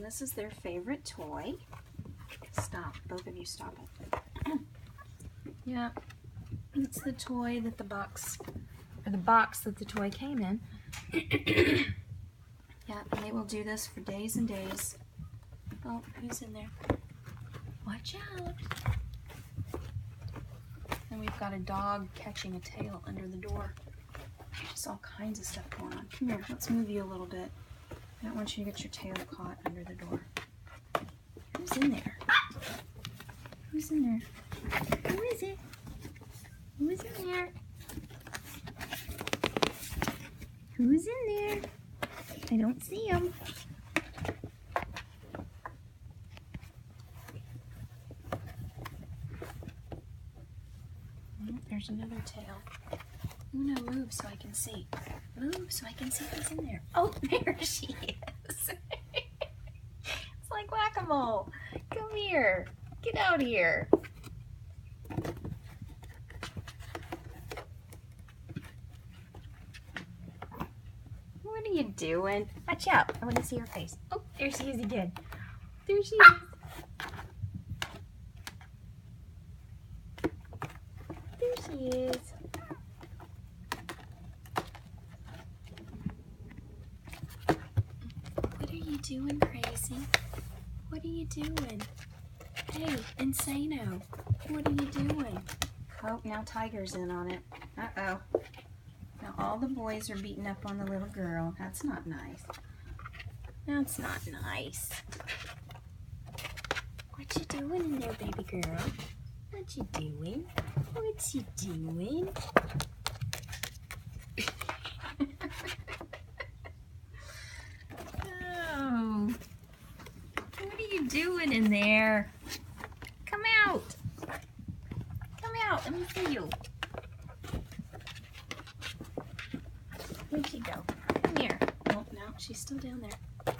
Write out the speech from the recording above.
And this is their favorite toy. Stop. Both of you stop it. Yeah. It's the toy that the box that the toy came in. Yeah, and they will do this for days and days. Oh, who's in there? Watch out. And we've got a dog catching a tail under the door. Just all kinds of stuff going on. Come here, let's move you a little bit. I don't want you to get your tail caught under the door. Who's in there? Who's in there? Who is it? Who's in there? Who's in there? I don't see him. Oh, there's another tail. Una, move so I can see. Move so I can see who's in there. Oh, there she is. It's like whack-a-mole. Come here. Get out here. What are you doing? Watch out. I want to see her face. Oh, there she is again. There she is. There she is. What are you doing, Crazy? What are you doing? Hey, Insano. What are you doing? Oh, now Tiger's in on it. Uh-oh. Now all the boys are beating up on the little girl. That's not nice. That's not nice. What you doing in there, baby girl? What you doing? What you doing? Oh. What are you doing in there? Come out. Come out. Let me see you. Where'd she go? Come here. Oh, no, she's still down there.